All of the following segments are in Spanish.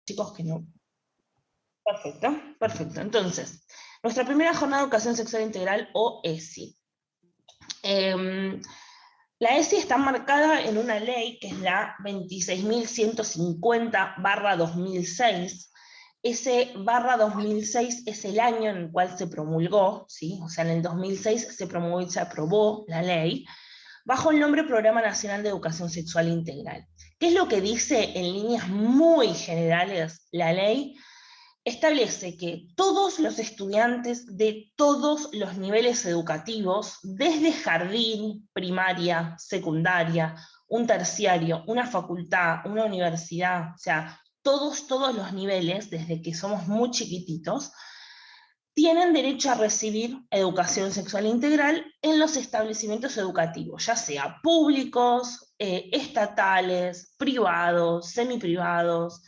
chicos que no. Perfecto, perfecto. Entonces, nuestra primera jornada de educación sexual integral o ESI. La ESI está marcada en una ley que es la 26.150/2006. Ese /2006 es el año en el cual se promulgó, ¿sí? O sea, en el 2006 se promulgó y se aprobó la ley, bajo el nombre Programa Nacional de Educación Sexual Integral. ¿Qué es lo que dice en líneas muy generales la ley? Establece que todos los estudiantes de todos los niveles educativos, desde jardín, primaria, secundaria, un terciario, una facultad, una universidad, o sea, todos los niveles, desde que somos muy chiquititos, tienen derecho a recibir educación sexual integral en los establecimientos educativos, ya sea públicos, estatales, privados, semiprivados,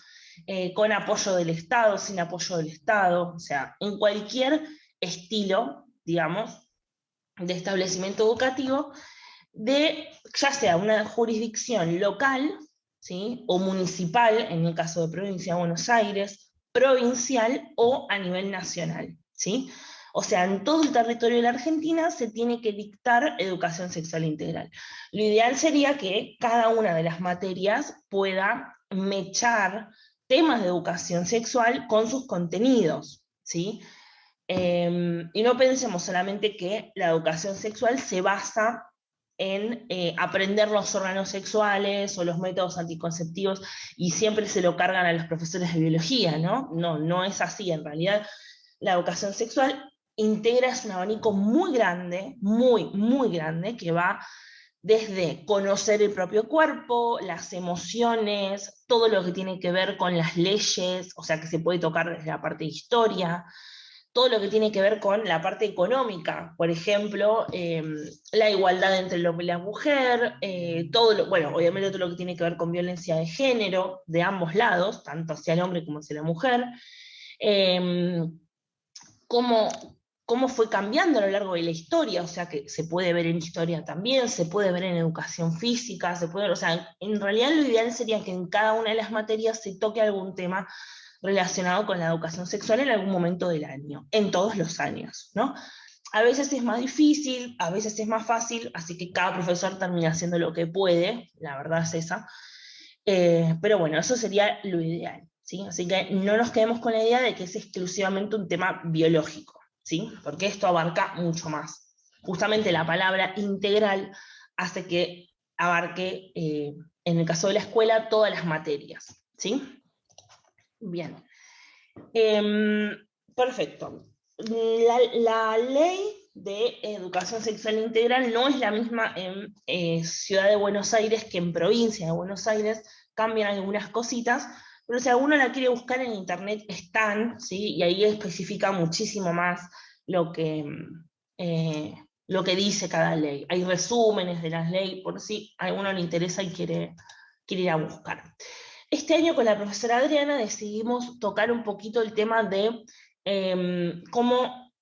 con apoyo del Estado, sin apoyo del Estado, o sea, en cualquier estilo, digamos, de establecimiento educativo, de ya sea una jurisdicción local, ¿sí? O municipal, en el caso de provincia de Buenos Aires, provincial o a nivel nacional, ¿sí? O sea, en todo el territorio de la Argentina se tiene que dictar educación sexual integral. Lo ideal sería que cada una de las materias pueda mechar temas de educación sexual con sus contenidos, ¿sí? Y no pensemos solamente que la educación sexual se basa en aprender los órganos sexuales o los métodos anticonceptivos y siempre se lo cargan a los profesores de biología, ¿no? No, no es así. En realidad, la educación sexual integra es un abanico muy grande, muy grande, que va desde conocer el propio cuerpo, las emociones, todo lo que tiene que ver con las leyes, o sea que se puede tocar desde la parte de historia, todo lo que tiene que ver con la parte económica, por ejemplo, la igualdad entre el hombre y la mujer, bueno, obviamente todo lo que tiene que ver con violencia de género, de ambos lados, tanto hacia el hombre como hacia la mujer, eh, cómo, cómo fue cambiando a lo largo de la historia, o sea que se puede ver en historia también, se puede ver en educación física, o sea, en realidad lo ideal sería que en cada una de las materias se toque algún tema relacionado con la educación sexual en algún momento del año, en todos los años, ¿no? A veces es más difícil, a veces es más fácil, así que cada profesor termina haciendo lo que puede, la verdad es esa. Pero bueno, eso sería lo ideal, ¿sí? Así que no nos quedemos con la idea de que es exclusivamente un tema biológico, ¿sí? Porque esto abarca mucho más. Justamente la palabra integral hace que abarque, en el caso de la escuela, todas las materias, ¿sí? Bien. Perfecto. La ley de educación sexual integral no es la misma en Ciudad de Buenos Aires que en provincia de Buenos Aires, cambian algunas cositas, pero si alguno la quiere buscar en internet están, ¿sí? Y ahí especifica muchísimo más lo que, eh, lo que dice cada ley. Hay resúmenes de las leyes, por si a alguno le interesa y quiere ir a buscar. Este año con la profesora Adriana decidimos tocar un poquito el tema de cómo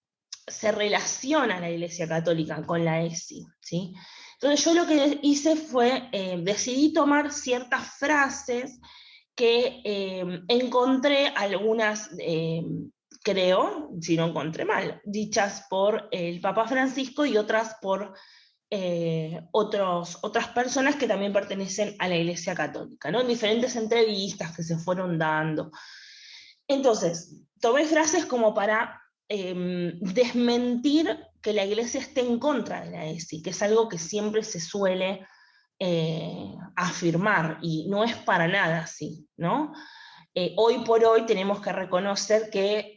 se relaciona la Iglesia Católica con la ESI, ¿sí? Entonces yo lo que hice fue, decidí tomar ciertas frases que encontré algunas, creo, si no encontré mal, dichas por el Papa Francisco y otras por otras personas que también pertenecen a la Iglesia Católica, ¿no? En diferentes entrevistas que se fueron dando. Entonces, tomé frases como para desmentir que la Iglesia esté en contra de la ESI, que es algo que siempre se suele afirmar, y no es para nada así, ¿no? Hoy por hoy tenemos que reconocer que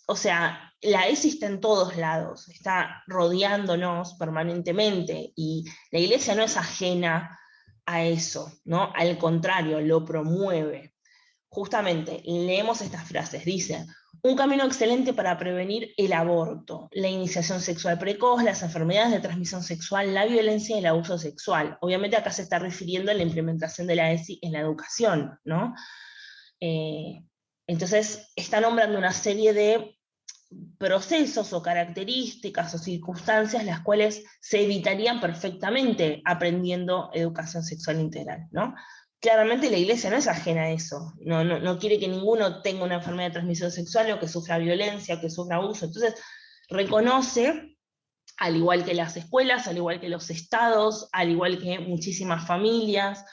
o sea, la ESI está en todos lados, está rodeándonos permanentemente, y la iglesia no es ajena a eso, ¿no? Al contrario, lo promueve. Justamente, leemos estas frases, dice: un camino excelente para prevenir el aborto, la iniciación sexual precoz, las enfermedades de transmisión sexual, la violencia y el abuso sexual. Obviamente acá se está refiriendo a la implementación de la ESI en la educación, ¿no? Eh, entonces, está nombrando una serie de procesos o características o circunstancias las cuales se evitarían perfectamente aprendiendo educación sexual integral, ¿no? claramente la Iglesia no es ajena a eso, no quiere que ninguno tenga una enfermedad de transmisión sexual o que sufra violencia, que sufra abuso. Entonces, reconoce, al igual que las escuelas, al igual que los estados, al igual que muchísimas familias,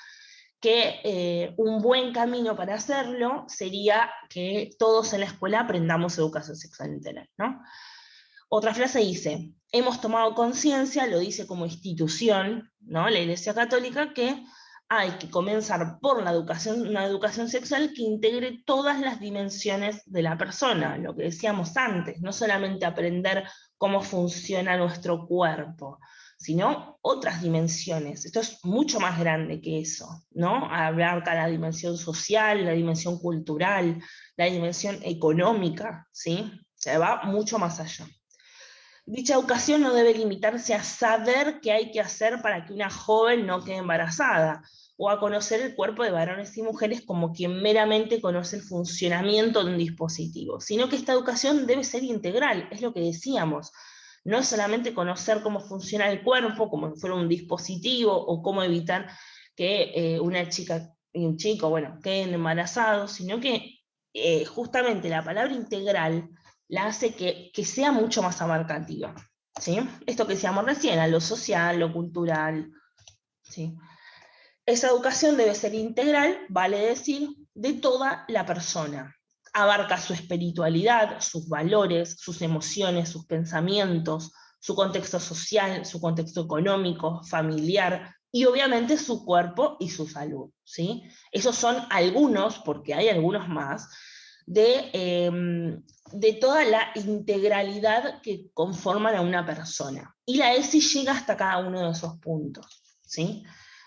que un buen camino para hacerlo sería que todos en la escuela aprendamos educación sexual integral, ¿no? Otra frase dice, hemos tomado conciencia, lo dice como institución, ¿no? La Iglesia Católica, que hay que comenzar por una educación sexual que integre todas las dimensiones de la persona, lo que decíamos antes, no solamente aprender cómo funciona nuestro cuerpo, sino otras dimensiones. Esto es mucho más grande que eso, ¿no? Abarca la dimensión social, la dimensión cultural, la dimensión económica, ¿sí? Se va mucho más allá. Dicha educación no debe limitarse a saber qué hay que hacer para que una joven no quede embarazada, o a conocer el cuerpo de varones y mujeres como quien meramente conoce el funcionamiento de un dispositivo, sino que esta educación debe ser integral, es lo que decíamos. No es solamente conocer cómo funciona el cuerpo, como si fuera un dispositivo, o cómo evitar que una chica y un chico, bueno, queden embarazados, sino que justamente la palabra integral la hace que sea mucho más abarcativa, ¿sí? Esto que decíamos recién, a lo social, lo cultural, ¿sí? Esa educación debe ser integral, vale decir, de toda la persona. Abarca su espiritualidad, sus valores, sus emociones, sus pensamientos, su contexto social, su contexto económico, familiar, y obviamente su cuerpo y su salud, ¿sí? Esos son algunos, porque hay algunos más, de toda la integralidad que conforman a una persona. Y la ESI llega hasta cada uno de esos puntos, ¿sí?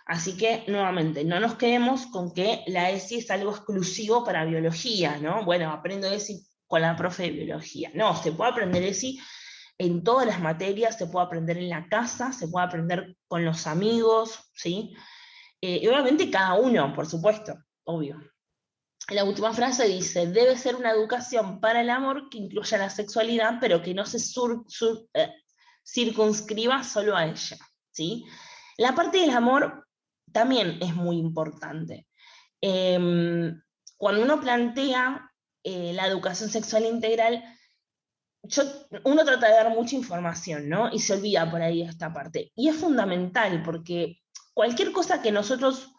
Así que, nuevamente, no nos quedemos con que la ESI es algo exclusivo para biología, ¿no? Bueno, aprendo ESI con la profe de biología. No, se puede aprender ESI en todas las materias, se puede aprender en la casa, se puede aprender con los amigos, ¿sí? Y obviamente cada uno, por supuesto, obvio. La última frase dice, debe ser una educación para el amor que incluya la sexualidad, pero que no se circunscriba solo a ella, ¿sí? La parte del amor también es muy importante. Cuando uno plantea la educación sexual integral, uno trata de dar mucha información, ¿no? Y se olvida por ahí esta parte. Y es fundamental, porque cualquier cosa que nosotros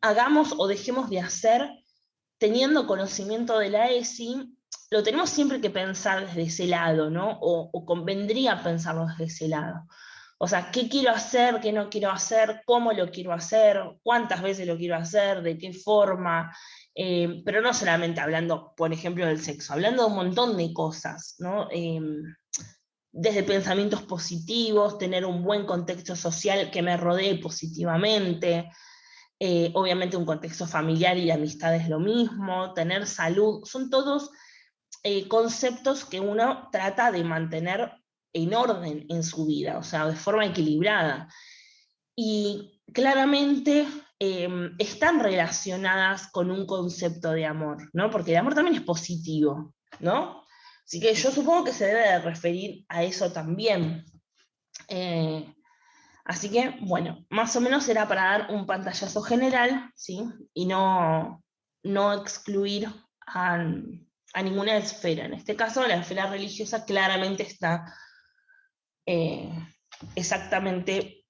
hagamos o dejemos de hacer teniendo conocimiento de la ESI, lo tenemos siempre que pensar desde ese lado, ¿no? O convendría pensarlo desde ese lado. O sea, ¿qué quiero hacer, qué no quiero hacer, cómo lo quiero hacer, cuántas veces lo quiero hacer, de qué forma? Pero no solamente hablando, por ejemplo, del sexo, hablando de un montón de cosas, ¿no? Desde pensamientos positivos, tener un buen contexto social que me rodee positivamente, obviamente un contexto familiar y de amistad es lo mismo, tener salud, son todos conceptos que uno trata de mantener en orden en su vida, o sea, de forma equilibrada. Y claramente están relacionadas con un concepto de amor, ¿no? Porque el amor también es positivo, ¿no? Así que yo supongo que se debe de referir a eso también. Así que, bueno, más o menos era para dar un pantallazo general, ¿sí? Y no excluir a ninguna esfera. En este caso, la esfera religiosa claramente está eh, exactamente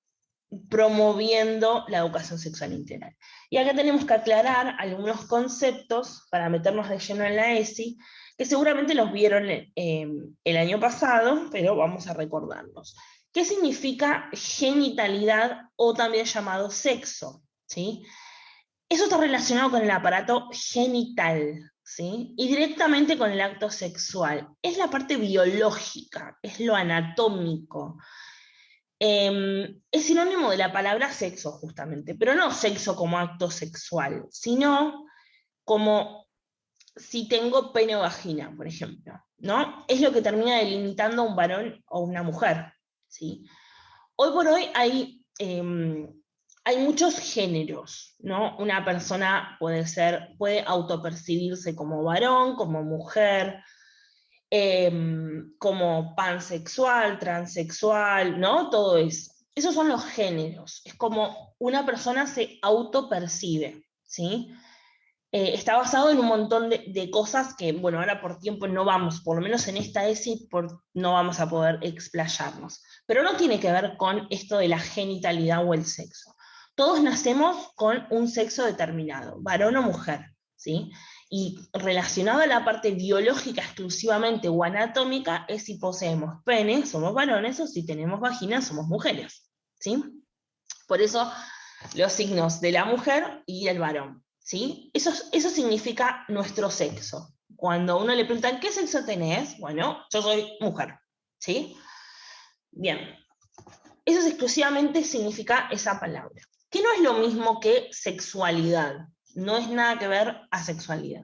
promoviendo la educación sexual integral. Y acá tenemos que aclarar algunos conceptos para meternos de lleno en la ESI, que seguramente los vieron el año pasado, pero vamos a recordarlos. ¿Qué significa genitalidad o también llamado sexo? ¿Sí? Eso está relacionado con el aparato genital, ¿sí? Y directamente con el acto sexual. Es la parte biológica, es lo anatómico. Es sinónimo de la palabra sexo, justamente, pero no sexo como acto sexual, sino como si tengo pene o vagina, por ejemplo, ¿no? Es lo que termina delimitando a un varón o una mujer, ¿sí? Hoy por hoy hay muchos géneros, ¿no? Una persona puede autopercibirse como varón, como mujer, como pansexual, transexual, ¿no? Todo eso. Esos son los géneros, es como una persona se autopercibe, ¿sí? Está basado en un montón de cosas que, bueno, ahora por tiempo no vamos, por lo menos en esta ESI, no vamos a poder explayarnos. Pero no tiene que ver con esto de la genitalidad o el sexo. Todos nacemos con un sexo determinado, varón o mujer, ¿sí? Y relacionado a la parte biológica exclusivamente o anatómica es si poseemos pene, somos varones, o si tenemos vagina, somos mujeres, ¿sí? Por eso los signos de la mujer y el varón, ¿sí? Eso significa nuestro sexo. Cuando uno le preguntan, ¿qué sexo tenés? Bueno, yo soy mujer, ¿sí? Bien, eso exclusivamente significa esa palabra, que no es lo mismo que sexualidad, no es nada que ver a sexualidad.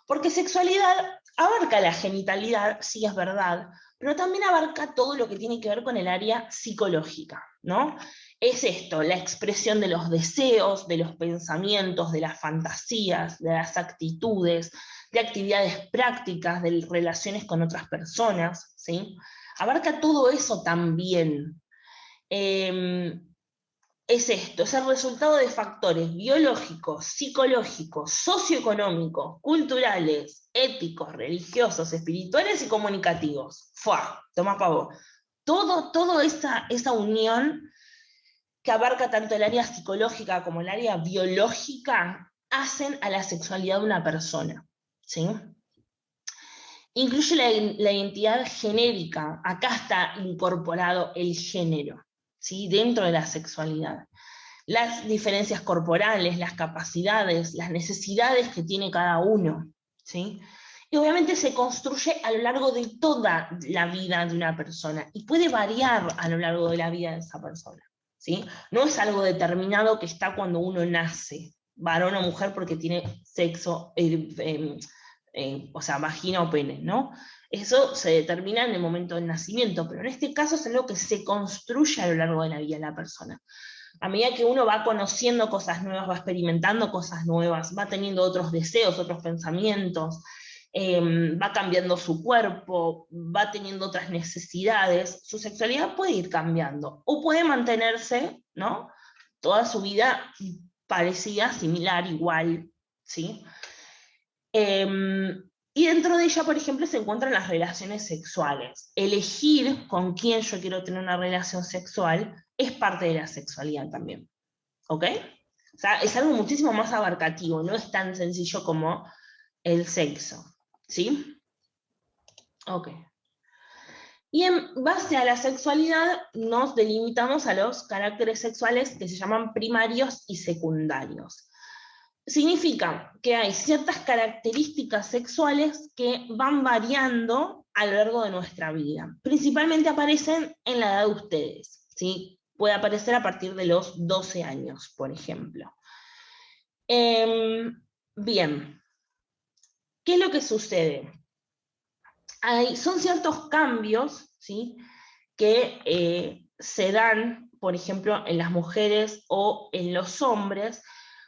Porque sexualidad abarca la genitalidad, sí es verdad, pero también abarca todo lo que tiene que ver con el área psicológica, ¿no? Es esto, la expresión de los deseos, de los pensamientos, de las fantasías, de las actitudes, de actividades prácticas, de relaciones con otras personas, ¿sí? Abarca todo eso también. Es esto, es el resultado de factores biológicos, psicológicos, socioeconómicos, culturales, éticos, religiosos, espirituales y comunicativos. ¡Fua! Tomá pavo. Toda esa unión que abarca tanto el área psicológica como el área biológica hacen a la sexualidad de una persona, ¿sí? Incluye la identidad genérica, acá está incorporado el género, ¿sí? Dentro de la sexualidad. Las diferencias corporales, las capacidades, las necesidades que tiene cada uno, ¿sí? Y obviamente se construye a lo largo de toda la vida de una persona y puede variar a lo largo de la vida de esa persona, ¿sí? No es algo determinado que está cuando uno nace, varón o mujer, porque tiene sexo, o sea, vagina o pene, ¿no? Eso se determina en el momento del nacimiento, pero en este caso es algo que se construye a lo largo de la vida de la persona. A medida que uno va conociendo cosas nuevas, va experimentando cosas nuevas, va teniendo otros deseos, otros pensamientos, va cambiando su cuerpo, va teniendo otras necesidades, su sexualidad puede ir cambiando o puede mantenerse, ¿no? Toda su vida parecida, similar, igual, ¿sí? Y dentro de ella, por ejemplo, se encuentran las relaciones sexuales. Elegir con quién yo quiero tener una relación sexual es parte de la sexualidad también. ¿Ok? O sea, es algo muchísimo más abarcativo, no es tan sencillo como el sexo. ¿Sí? Ok. Y en base a la sexualidad nos delimitamos a los caracteres sexuales que se llaman primarios y secundarios. Significa que hay ciertas características sexuales que van variando a lo largo de nuestra vida. Principalmente aparecen en la edad de ustedes, ¿sí? Puede aparecer a partir de los 12 años, por ejemplo. Bien, ¿qué es lo que sucede? Son ciertos cambios, ¿sí? Que se dan, por ejemplo, en las mujeres o en los hombres,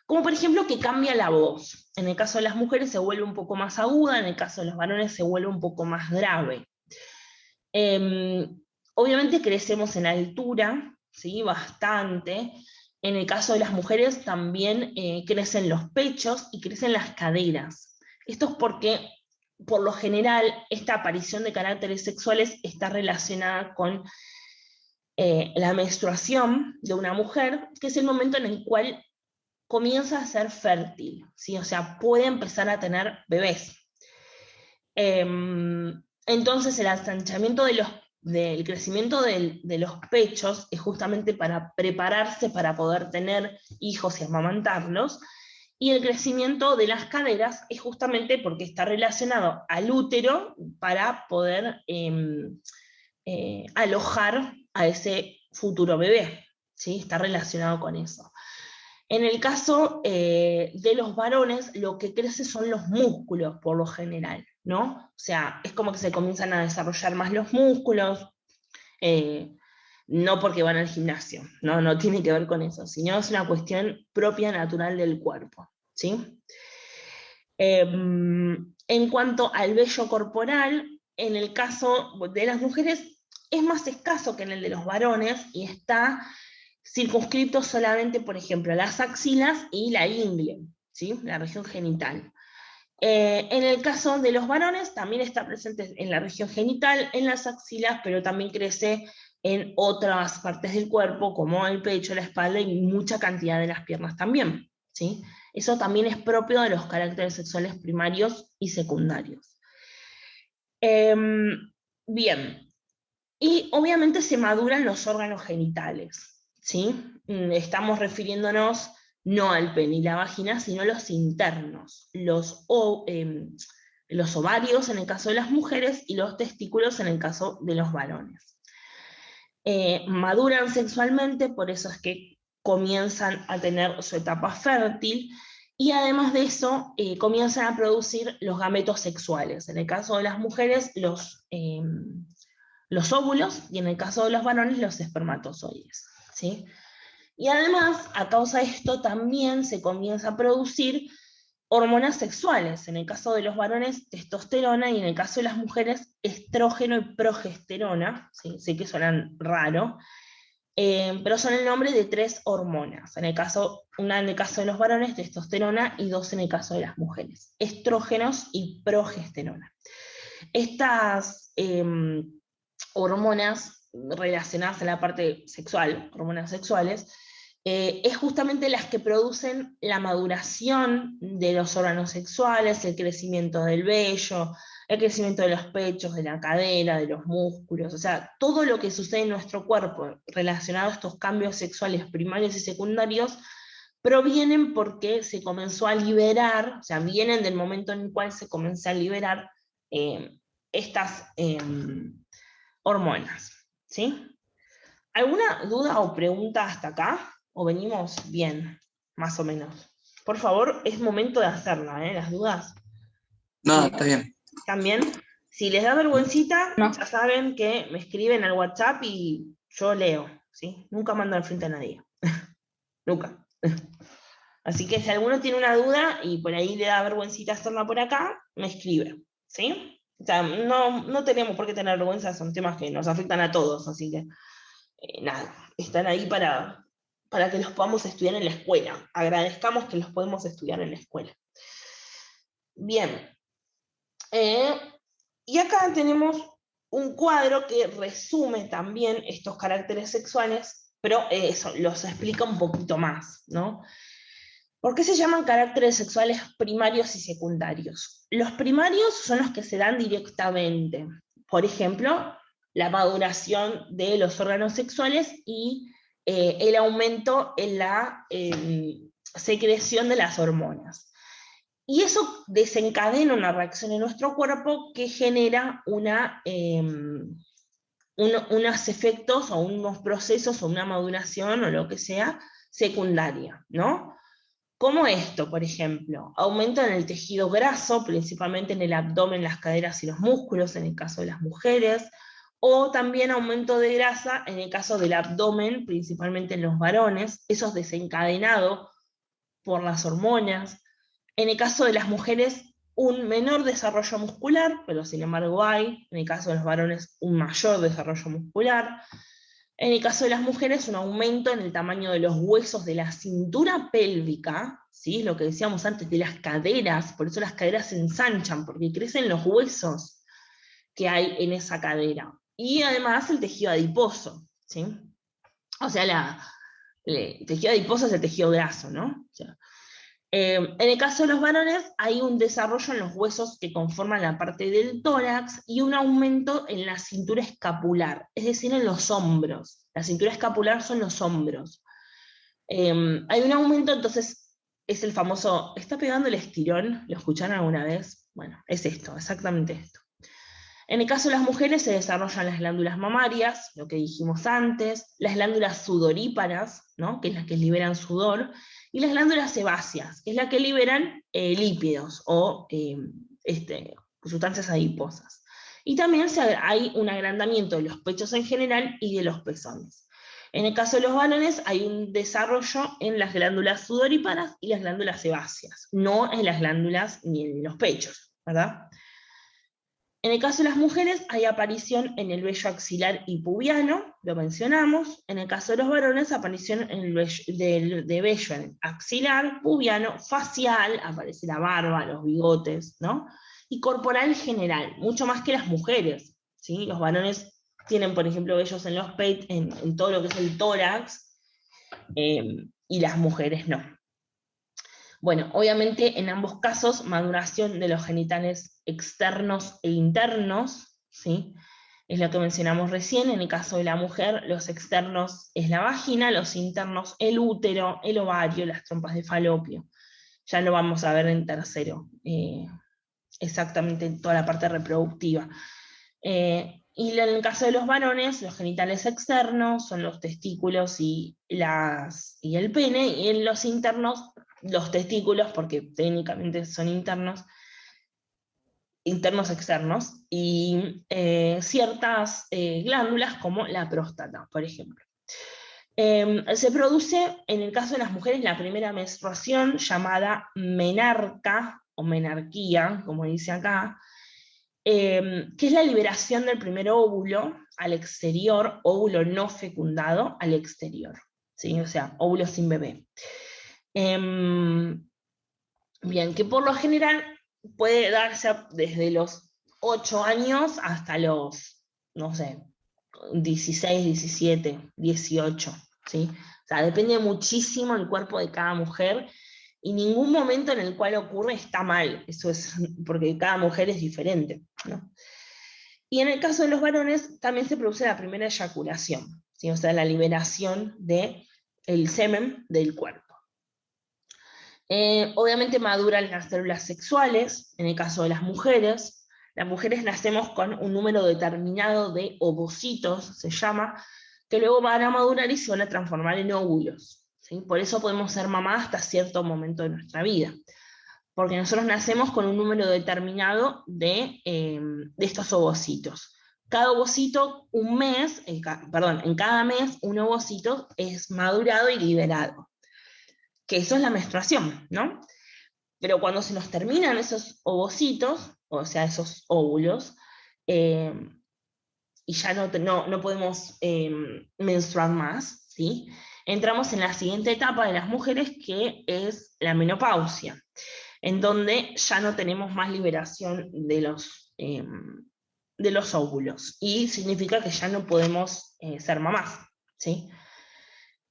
como por ejemplo que cambia la voz. En el caso de las mujeres se vuelve un poco más aguda, en el caso de los varones se vuelve un poco más grave. Obviamente crecemos en altura, ¿sí? Bastante. En el caso de las mujeres también crecen los pechos y crecen las caderas. Esto es porque, por lo general, esta aparición de caracteres sexuales está relacionada con la menstruación de una mujer, que es el momento en el cual comienza a ser fértil, ¿sí? O sea, puede empezar a tener bebés. Entonces el ensanchamiento del crecimiento de los pechos es justamente para prepararse para poder tener hijos y amamantarlos, y el crecimiento de las caderas es justamente porque está relacionado al útero para poder alojar a ese futuro bebé, ¿sí? Está relacionado con eso. En el caso de los varones, lo que crece son los músculos, por lo general, ¿no? O sea, es como que se comienzan a desarrollar más los músculos, eh, no porque van al gimnasio, ¿no? No tiene que ver con eso, sino es una cuestión propia, natural del cuerpo, ¿sí? En cuanto al vello corporal, en el caso de las mujeres, es más escaso que en el de los varones y está circunscrito solamente, por ejemplo, a las axilas y la ingle, ¿sí? La región genital. En el caso de los varones, también está presente en la región genital, en las axilas, pero también crece en otras partes del cuerpo, como el pecho, la espalda y mucha cantidad de las piernas también, ¿sí? Eso también es propio de los caracteres sexuales primarios y secundarios. Bien, y obviamente se maduran los órganos genitales, ¿sí? Estamos refiriéndonos no al pene y la vagina, sino los internos, los ovarios en el caso de las mujeres y los testículos en el caso de los varones. Maduran sexualmente, por eso es que comienzan a tener su etapa fértil, y además de eso comienzan a producir los gametos sexuales. En el caso de las mujeres, los óvulos, y en el caso de los varones, los espermatozoides, ¿sí? Y además, a causa de esto, también se comienza a producir hormonas sexuales. En el caso de los varones, testosterona, y en el caso de las mujeres, estrógeno y progesterona. ¿Sí? Sé que suenan raro, pero son el nombre de 3 hormonas. Una en el caso de los varones, testosterona, y 2 en el caso de las mujeres, estrógenos y progesterona. Estas hormonas relacionadas a la parte sexual, hormonas sexuales, es justamente las que producen la maduración de los órganos sexuales, el crecimiento del vello, el crecimiento de los pechos, de la cadera, de los músculos, o sea, todo lo que sucede en nuestro cuerpo relacionado a estos cambios sexuales primarios y secundarios, provienen porque se comenzó a liberar, o sea, vienen del momento en el cual se comenzó a liberar estas hormonas, ¿sí? ¿Alguna duda o pregunta hasta acá? ¿O venimos bien, más o menos? Por favor, es momento de hacerla, ¿eh? Las dudas. No, Si está bien. también, si les da vergüencita, No. ya saben que me escriben al WhatsApp y yo leo, ¿sí? Nunca mando al frente a nadie. Nunca. Así que si alguno tiene una duda y por ahí le da vergüencita hacerla por acá, me escribe, ¿sí? O sea, no tenemos por qué tener vergüenza, son temas que nos afectan a todos, así que nada, están ahí para que los podamos estudiar en la escuela. Agradezcamos que los podemos estudiar en la escuela. Bien. Y acá tenemos un cuadro que resume también estos caracteres sexuales, pero eso los explica un poquito más, ¿no? ¿Por qué se llaman caracteres sexuales primarios y secundarios? Los primarios son los que se dan directamente. Por ejemplo, la maduración de los órganos sexuales y el aumento en la secreción de las hormonas. Y eso desencadena una reacción en nuestro cuerpo que genera unos efectos o unos procesos o una maduración o lo que sea secundaria, ¿no? Como esto, por ejemplo, aumento en el tejido graso, principalmente en el abdomen, las caderas y los músculos, en el caso de las mujeres, o también aumento de grasa en el caso del abdomen, principalmente en los varones, eso es desencadenado por las hormonas. En el caso de las mujeres, un menor desarrollo muscular, pero sin embargo hay, en el caso de los varones, un mayor desarrollo muscular. En el caso de las mujeres, un aumento en el tamaño de los huesos de la cintura pélvica, ¿sí? Lo que decíamos antes de las caderas, por eso las caderas se ensanchan, porque crecen los huesos que hay en esa cadera. Y además el tejido adiposo, ¿sí? O sea, el tejido adiposo es el tejido graso, ¿no? O sea, en el caso de los varones hay un desarrollo en los huesos que conforman la parte del tórax y un aumento en la cintura escapular, es decir, en los hombros. La cintura escapular son los hombros. Hay un aumento, entonces, es el famoso, ¿está pegando el estirón? ¿Lo escucharon alguna vez? Bueno, es esto, exactamente esto. En el caso de las mujeres se desarrollan las glándulas mamarias, lo que dijimos antes, las glándulas sudoríparas, ¿no? Que es las que liberan sudor, y las glándulas sebáceas, que es la que liberan lípidos o sustancias adiposas. Y también hay un agrandamiento de los pechos en general y de los pezones. En el caso de los varones hay un desarrollo en las glándulas sudoríparas y las glándulas sebáceas, no en las glándulas ni en los pechos, ¿verdad? En el caso de las mujeres hay aparición en el vello axilar y pubiano, lo mencionamos. En el caso de los varones, aparición en el vello, de vello en axilar, pubiano, facial, aparece la barba, los bigotes, ¿no? Y corporal general, mucho más que las mujeres, ¿sí? Los varones tienen, por ejemplo, vellos en los pechos, en todo lo que es el tórax, y las mujeres no. Bueno, obviamente en ambos casos, maduración de los genitales externos e internos, ¿sí? Es lo que mencionamos recién. En el caso de la mujer, los externos es la vagina, los internos el útero, el ovario, las trompas de falopio. Ya lo vamos a ver en tercero, exactamente en toda la parte reproductiva. Y en el caso de los varones, los genitales externos son los testículos y el pene, y en los internos, los testículos, porque técnicamente son internos externos, y ciertas glándulas como la próstata, por ejemplo. Se produce, en el caso de las mujeres, la primera menstruación llamada menarca, o menarquía, como dice acá, que es la liberación del primer óvulo al exterior, óvulo no fecundado al exterior, ¿sí? O sea, óvulo sin bebé. Bien, que por lo general puede darse desde los 8 años hasta los, no sé, 16, 17, 18, ¿sí? O sea, depende muchísimo el cuerpo de cada mujer, y ningún momento en el cual ocurre está mal, eso es porque cada mujer es diferente, ¿no? Y en el caso de los varones también se produce la primera eyaculación, ¿sí? O sea, la liberación del semen del cuerpo. Obviamente maduran las células sexuales, en el caso de las mujeres. Las mujeres nacemos con un número determinado de ovocitos, se llama, que luego van a madurar y se van a transformar en óvulos, ¿sí? Por eso podemos ser mamás hasta cierto momento de nuestra vida, porque nosotros nacemos con un número determinado de estos ovocitos. Cada ovocito, en cada mes, un ovocito es madurado y liberado, que eso es la menstruación, ¿no? Pero cuando se nos terminan esos ovocitos, o sea, esos óvulos, eh, y ya no podemos menstruar más, ¿sí? Entramos en la siguiente etapa de las mujeres, que es la menopausia, en donde ya no tenemos más liberación de los óvulos, y significa que ya no podemos ser mamás, ¿sí?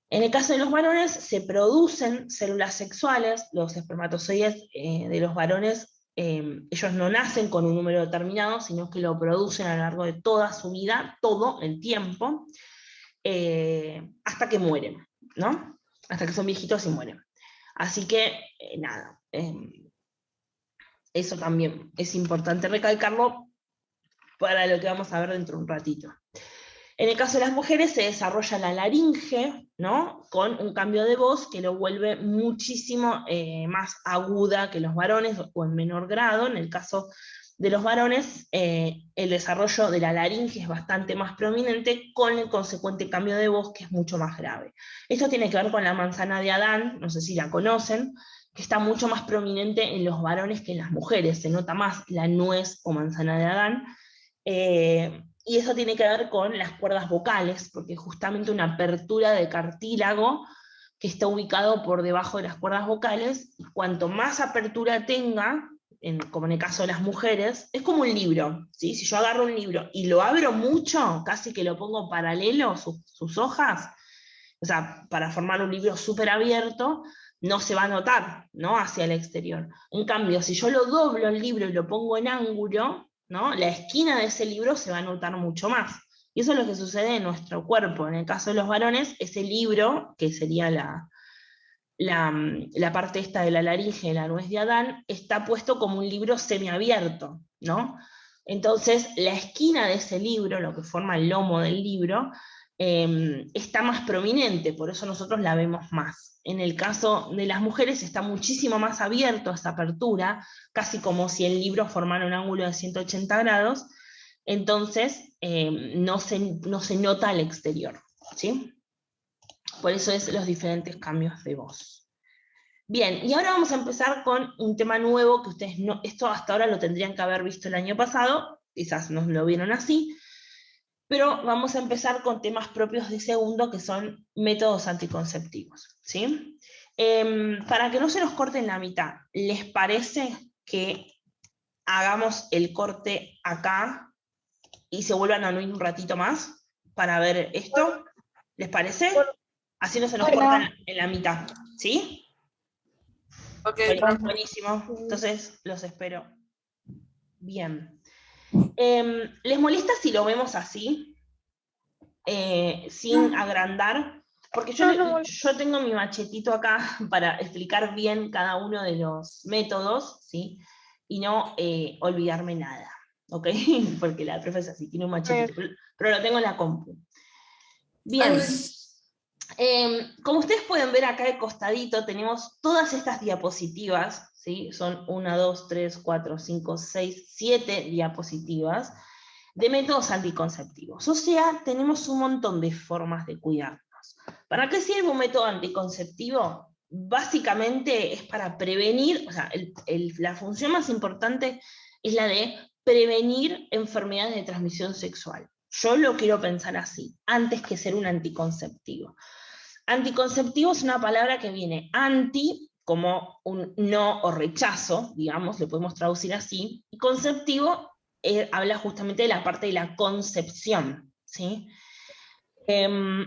En el caso de los varones, se producen células sexuales, los espermatozoides de los varones, ellos no nacen con un número determinado, sino que lo producen a lo largo de toda su vida, todo el tiempo, hasta que mueren, ¿no? Hasta que son viejitos y mueren. Así que, nada, eso también es importante recalcarlo para lo que vamos a ver dentro de un ratito. En el caso de las mujeres se desarrolla la laringe, ¿no? Con un cambio de voz que lo vuelve muchísimo más aguda que los varones, o en menor grado. En el caso de los varones, el desarrollo de la laringe es bastante más prominente, con el consecuente cambio de voz, que es mucho más grave. Esto tiene que ver con la manzana de Adán, no sé si la conocen, que está mucho más prominente en los varones que en las mujeres. Se nota más la nuez o manzana de Adán. Y eso tiene que ver con las cuerdas vocales, porque justamente una apertura de cartílago que está ubicado por debajo de las cuerdas vocales, y cuanto más apertura tenga, como en el caso de las mujeres, es como un libro, ¿sí? Si yo agarro un libro y lo abro mucho, casi que lo pongo paralelo, sus hojas, o sea, para formar un libro súper abierto, no se va a notar, ¿no? Hacia el exterior. En cambio, si yo lo doblo el libro y lo pongo en ángulo, ¿no? La esquina de ese libro se va a notar mucho más. Y eso es lo que sucede en nuestro cuerpo. En el caso de los varones, ese libro, que sería la parte esta de la laringe, de la nuez de Adán, está puesto como un libro semiabierto, ¿no? Entonces, la esquina de ese libro, lo que forma el lomo del libro, está más prominente, por eso nosotros la vemos más. En el caso de las mujeres está muchísimo más abierto esa apertura, casi como si el libro formara un ángulo de 180 grados, entonces no se nota al exterior, ¿sí? Por eso es los diferentes cambios de voz. Bien, y ahora vamos a empezar con un tema nuevo que ustedes esto hasta ahora lo tendrían que haber visto el año pasado, quizás nos lo vieron así, pero vamos a empezar con temas propios de segundo, que son métodos anticonceptivos, ¿sí? Para que no se nos corte en la mitad, ¿les parece que hagamos el corte acá y se vuelvan a unir un ratito más para ver esto? ¿Les parece? Así no se nos corta en la mitad, ¿sí? Ok. Buenísimo, entonces los espero. Bien. ¿Les molesta si lo vemos así? Sin agrandar, porque yo tengo mi machetito acá para explicar bien cada uno de los métodos, ¿sí? Y no olvidarme nada, ¿ok? Porque la profe es así, tiene un machetito, pero lo tengo en la compu. Bien. Como ustedes pueden ver acá de costadito, tenemos todas estas diapositivas, ¿sí? Son 1, 2, 3, 4, 5, 6, 7 diapositivas de métodos anticonceptivos. O sea, tenemos un montón de formas de cuidarnos. ¿Para qué sirve un método anticonceptivo? Básicamente es para prevenir, o sea, la función más importante es la de prevenir enfermedades de transmisión sexual. Yo lo quiero pensar así, antes que ser un anticonceptivo. Anticonceptivo es una palabra que viene anti, como un no o rechazo, digamos, lo podemos traducir así, y conceptivo habla justamente de la parte de la concepción, ¿sí?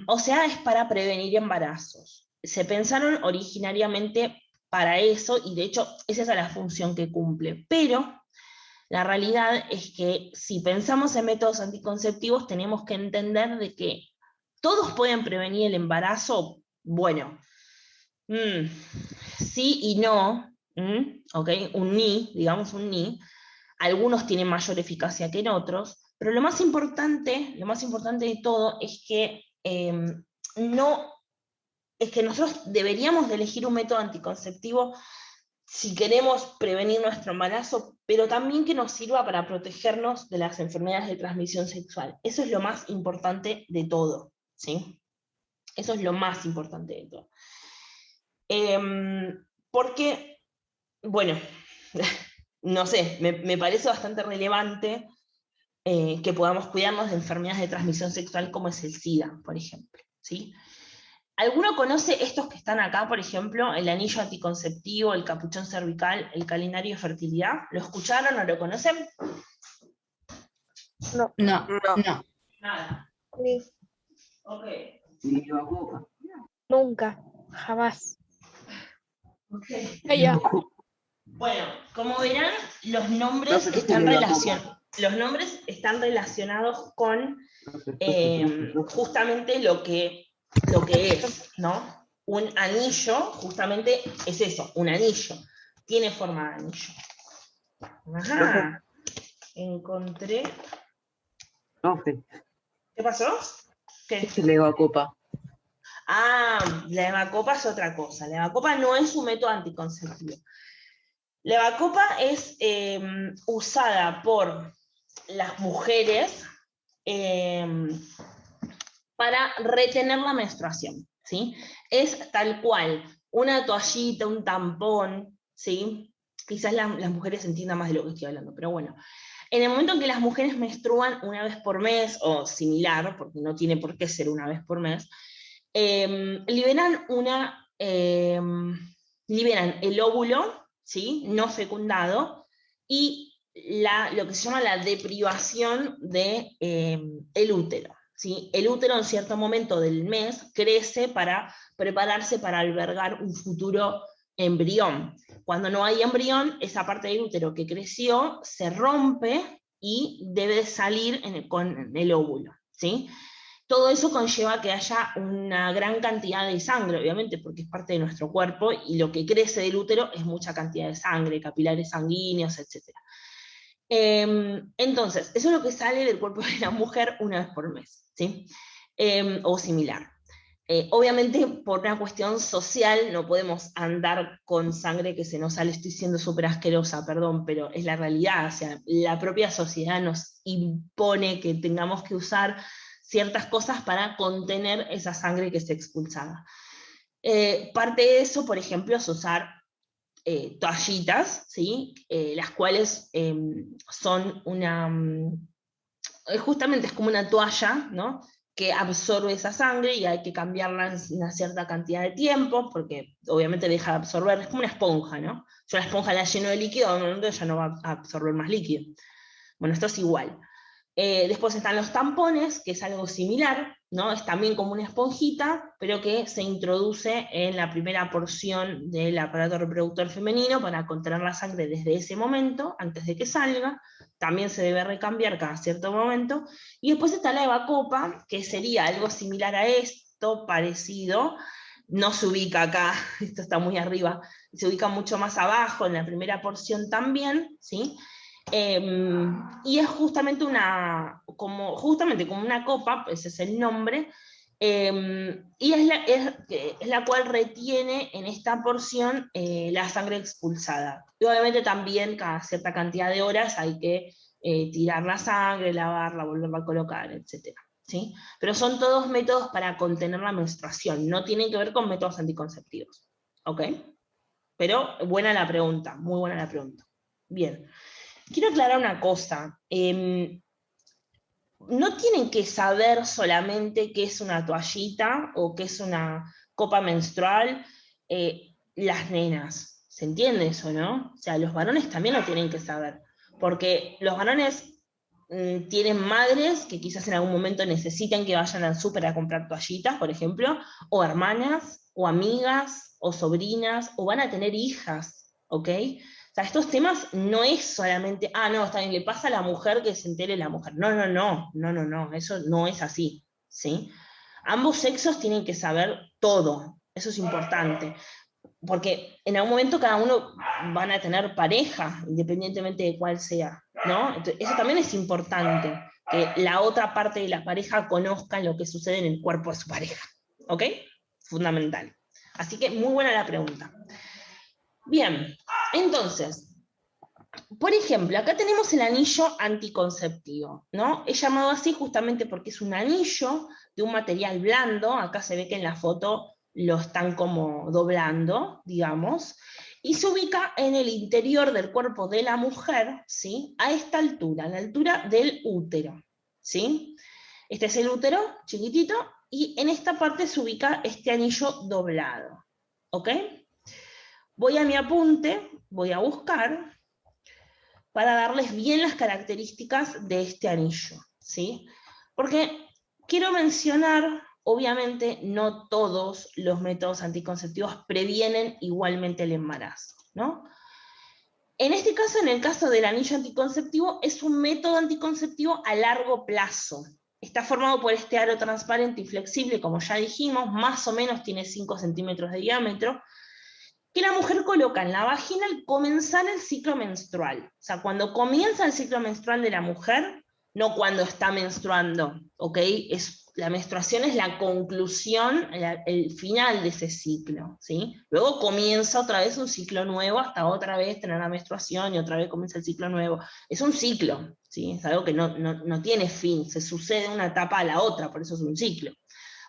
O sea, es para prevenir embarazos. Se pensaron originariamente para eso, y de hecho esa es la función que cumple, pero la realidad es que si pensamos en métodos anticonceptivos tenemos que entender de que todos pueden prevenir el embarazo. Bueno, sí y no, ¿ok? Un ni, digamos un ni. Algunos tienen mayor eficacia que en otros, pero lo más importante de todo es que no, es que nosotros deberíamos de elegir un método anticonceptivo si queremos prevenir nuestro embarazo, pero también que nos sirva para protegernos de las enfermedades de transmisión sexual. Eso es lo más importante de todo, ¿sí? Eso es lo más importante de todo. Porque, bueno, no sé, me parece bastante relevante que podamos cuidarnos de enfermedades de transmisión sexual como es el SIDA, por ejemplo, ¿sí? ¿Alguno conoce estos que están acá, por ejemplo, el anillo anticonceptivo, el capuchón cervical, el calendario de fertilidad? ¿Lo escucharon o lo conocen? No. No. Nada. Ni, Ok. nunca, jamás. Okay. Ella. Bueno, como verán, los nombres están relacionados con justamente lo que es, ¿no? Un anillo, justamente es eso, un anillo. Tiene forma de anillo. Ajá. Encontré. ¿Qué pasó? ¿Qué? Es el Evacopa. Ah, la Evacopa es otra cosa. La Evacopa no es un método anticonceptivo. La Evacopa es usada por las mujeres para retener la menstruación, ¿sí? Es tal cual, una toallita, un tampón, ¿sí? Quizás las mujeres entiendan más de lo que estoy hablando, pero bueno. En el momento en que las mujeres menstruan una vez por mes, o similar, porque no tiene por qué ser una vez por mes, liberan el óvulo, ¿sí? No fecundado, y lo que se llama la deprivación del el útero. ¿Sí? El útero en cierto momento del mes crece para prepararse para albergar un futuro embrión. Cuando no hay embrión, esa parte del útero que creció se rompe y debe salir con el óvulo, ¿sí? Todo eso conlleva que haya una gran cantidad de sangre, obviamente, porque es parte de nuestro cuerpo, y lo que crece del útero es mucha cantidad de sangre, capilares sanguíneos, etc. Entonces, eso es lo que sale del cuerpo de la mujer una vez por mes, ¿sí? O similar. Obviamente, por una cuestión social, no podemos andar con sangre que se nos sale. Estoy siendo súper asquerosa, perdón, pero es la realidad. O sea, la propia sociedad nos impone que tengamos que usar ciertas cosas para contener esa sangre que se expulsaba. Parte de eso, por ejemplo, es usar toallitas, ¿sí? Las cuales son justamente es como una toalla, ¿no? Que absorbe esa sangre y hay que cambiarla en una cierta cantidad de tiempo, porque obviamente deja de absorber, es como una esponja, ¿no? Yo la esponja la lleno de líquido, de momento ya no va a absorber más líquido. Bueno, esto es igual. Después están los tampones, que es algo similar, ¿no? Es también como una esponjita, pero que se introduce en la primera porción del aparato reproductor femenino para contener la sangre desde ese momento, antes de que salga. También se debe recambiar cada cierto momento. Y después está la evacopa, que sería algo similar a esto, parecido. No se ubica acá, esto está muy arriba, se ubica mucho más abajo, en la primera porción también, ¿sí? Y es justamente como una copa, ese es el nombre, y es la cual retiene en esta porción la sangre expulsada. Y obviamente también cada cierta cantidad de horas hay que tirar la sangre, lavarla, volverla a colocar, etc. ¿Sí? Pero son todos métodos para contener la menstruación, no tienen que ver con métodos anticonceptivos. ¿Ok? Pero buena la pregunta, muy buena la pregunta. Bien. Quiero aclarar una cosa. No tienen que saber solamente qué es una toallita o qué es una copa menstrual las nenas. ¿Se entiende eso, no? O sea, los varones también lo tienen que saber. Porque los varones tienen madres que quizás en algún momento necesiten que vayan al súper a comprar toallitas, por ejemplo, o hermanas, o amigas, o sobrinas, o van a tener hijas, ¿ok? O sea, estos temas no es solamente, no, está bien, le pasa a la mujer que se entere la mujer. No, eso no es así, ¿sí? Ambos sexos tienen que saber todo, eso es importante, porque en algún momento cada uno van a tener pareja, independientemente de cuál sea, ¿no? Entonces, eso también es importante, que la otra parte de la pareja conozca lo que sucede en el cuerpo de su pareja, ¿ok? Fundamental. Así que muy buena la pregunta. Bien, entonces, por ejemplo, acá tenemos el anillo anticonceptivo, ¿no? Es llamado así justamente porque es un anillo de un material blando, acá se ve que en la foto lo están como doblando, digamos, y se ubica en el interior del cuerpo de la mujer, ¿sí? A esta altura, a la altura del útero, ¿sí? Este es el útero, chiquitito, y en esta parte se ubica este anillo doblado, ¿ok? Voy a mi apunte, voy a buscar para darles bien las características de este anillo, ¿sí? Porque quiero mencionar, obviamente, no todos los métodos anticonceptivos previenen igualmente el embarazo, ¿no? En este caso, en el caso del anillo anticonceptivo, es un método anticonceptivo a largo plazo. Está formado por este aro transparente y flexible, como ya dijimos, más o menos tiene 5 centímetros de diámetro, que la mujer coloca en la vagina al comenzar el ciclo menstrual. O sea, cuando comienza el ciclo menstrual de la mujer, no cuando está menstruando, ¿ok? La menstruación es la conclusión, el final de ese ciclo, ¿sí? Luego comienza otra vez un ciclo nuevo, hasta otra vez tener la menstruación y otra vez comienza el ciclo nuevo. Es un ciclo, ¿sí? Es algo que no tiene fin, se sucede una etapa a la otra, por eso es un ciclo.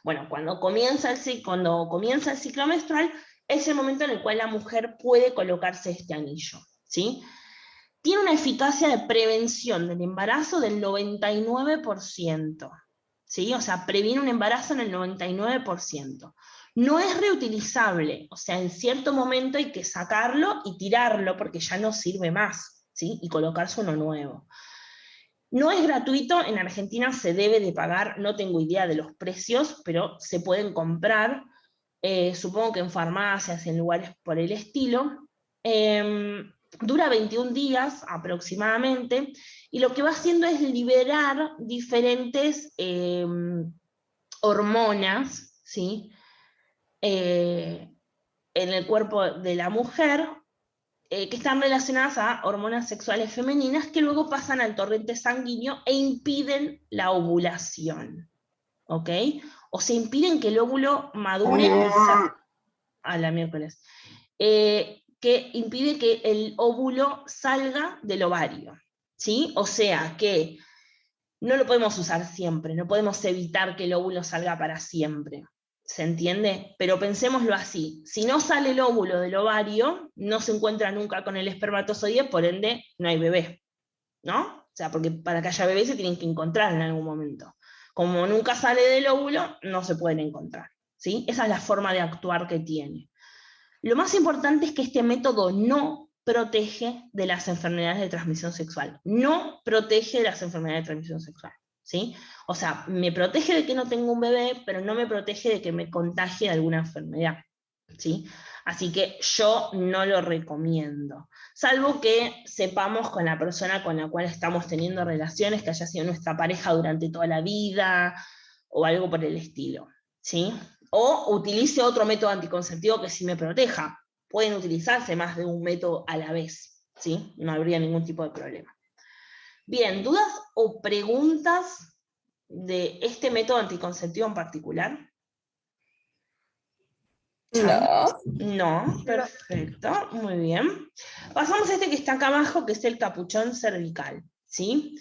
Bueno, cuando comienza el ciclo menstrual, es el momento en el cual la mujer puede colocarse este anillo, ¿sí? Tiene una eficacia de prevención del embarazo del 99%, ¿sí? O sea, previene un embarazo en el 99%. No es reutilizable, o sea, en cierto momento hay que sacarlo y tirarlo porque ya no sirve más, ¿sí? Y colocarse uno nuevo. No es gratuito, en Argentina se debe de pagar, no tengo idea de los precios, pero se pueden comprar, supongo que en farmacias, en lugares por el estilo. Dura 21 días aproximadamente, y lo que va haciendo es liberar diferentes hormonas, ¿sí? En el cuerpo de la mujer, que están relacionadas a hormonas sexuales femeninas que luego pasan al torrente sanguíneo e impiden la ovulación, ¿ok? O se impiden que el óvulo madure a la miércoles, que impide que el óvulo salga del ovario, ¿sí? O sea que no lo podemos usar siempre, no podemos evitar que el óvulo salga para siempre, ¿Se entiende? Pero pensémoslo así, si no sale el óvulo del ovario, no se encuentra nunca con el espermatozoide, por ende no hay bebé, ¿no? O sea, porque para que haya bebé se tienen que encontrar en algún momento. Como nunca sale del óvulo, no se pueden encontrar, ¿sí? Esa es la forma de actuar que tiene. Lo más importante es que este método no protege de las enfermedades de transmisión sexual. No protege de las enfermedades de transmisión sexual, ¿sí? O sea, me protege de que no tenga un bebé, pero no me protege de que me contagie de alguna enfermedad, ¿sí? Así que yo no lo recomiendo, salvo que sepamos con la persona con la cual estamos teniendo relaciones, que haya sido nuestra pareja durante toda la vida, o algo por el estilo, ¿sí? O utilice otro método anticonceptivo que sí me proteja. Pueden utilizarse más de un método a la vez, ¿sí? No habría ningún tipo de problema. Bien, ¿dudas o preguntas de este método anticonceptivo en particular? No. No, perfecto, muy bien. Pasamos a este que está acá abajo, que es el capuchón cervical, ¿sí?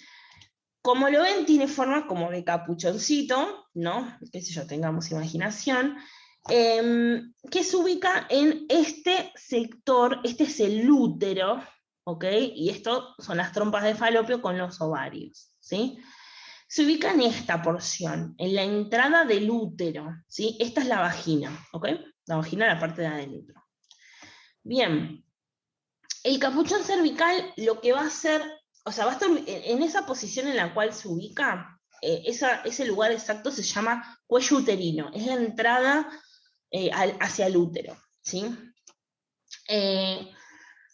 Como lo ven, tiene forma como de capuchoncito, ¿no? Qué sé yo, tengamos imaginación, que se ubica en este sector, este es el útero, ¿ok? Y esto son las trompas de falopio con los ovarios, ¿sí? Se ubica en esta porción, en la entrada del útero, ¿sí? Esta es la vagina, ¿ok? La vagina es la parte de adentro. Bien, el capuchón cervical lo que va a hacer, o sea, va a estar en esa posición en la cual se ubica, ese lugar exacto se llama cuello uterino, es la entrada hacia el útero, ¿sí?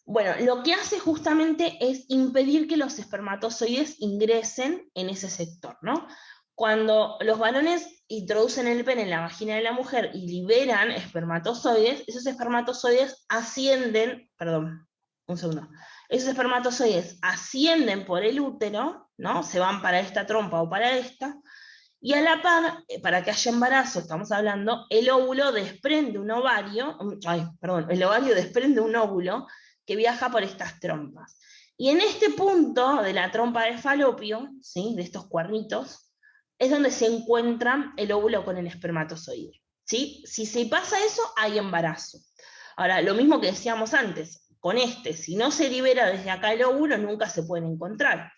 Bueno, lo que hace justamente es impedir que los espermatozoides ingresen en ese sector, ¿no? Cuando los varones introducen el pene en la vagina de la mujer y liberan espermatozoides, esos espermatozoides ascienden, perdón, un segundo, esos espermatozoides ascienden por el útero, ¿no? Se van para esta trompa o para esta, y a la par, para que haya embarazo, estamos hablando, el óvulo desprende un ovario, el ovario desprende un óvulo que viaja por estas trompas. Y en este punto de la trompa de falopio, ¿sí? De estos cuernitos, es donde se encuentra el óvulo con el espermatozoide, ¿sí? Si se pasa eso, hay embarazo. Ahora, lo mismo que decíamos antes, con si no se libera desde acá el óvulo, nunca se pueden encontrar.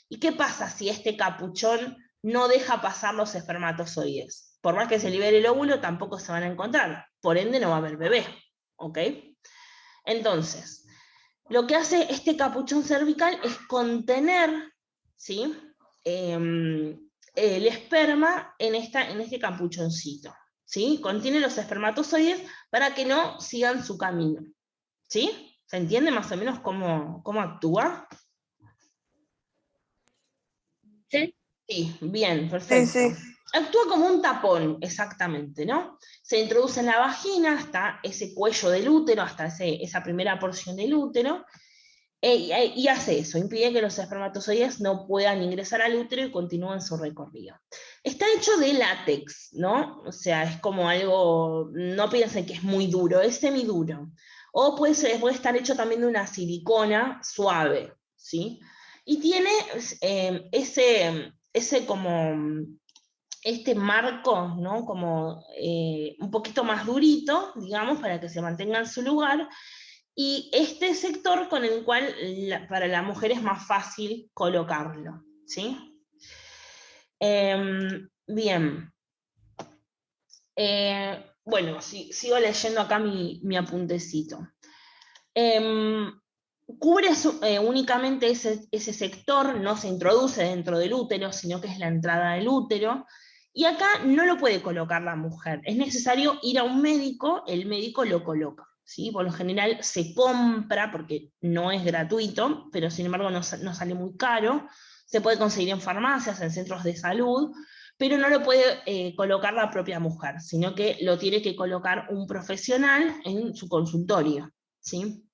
¿Y qué pasa si este capuchón no deja pasar los espermatozoides? Por más que se libere el óvulo, tampoco se van a encontrar. Por ende, no va a haber bebé. ¿Ok? Entonces, lo que hace este capuchón cervical es contener, ¿sí? El esperma en este capuchoncito, ¿sí? Contiene los espermatozoides para que no sigan su camino, ¿sí? ¿Se entiende más o menos cómo actúa? Sí. Sí, bien, perfecto. Sí. Actúa como un tapón, exactamente, ¿no? Se introduce en la vagina hasta ese cuello del útero, hasta esa primera porción del útero, y hace eso, impide que los espermatozoides no puedan ingresar al útero y continúen su recorrido. Está hecho de látex, ¿no? O sea, es como algo, no piensen que es muy duro, es semiduro. O puede estar hecho también de una silicona suave, ¿sí? Y tiene ese como este marco, ¿no? Como un poquito más durito, digamos, para que se mantenga en su lugar, y este sector con el cual para la mujer es más fácil colocarlo, ¿sí? Bien. Bueno, sigo leyendo acá mi apuntecito. Cubre únicamente ese sector, no se introduce dentro del útero, sino que es la entrada del útero, y acá no lo puede colocar la mujer, es necesario ir a un médico, el médico lo coloca, ¿sí? Por lo general se compra, porque no es gratuito, pero sin embargo no sale muy caro, se puede conseguir en farmacias, en centros de salud, pero no lo puede colocar la propia mujer, sino que lo tiene que colocar un profesional en su consultorio, ¿sí?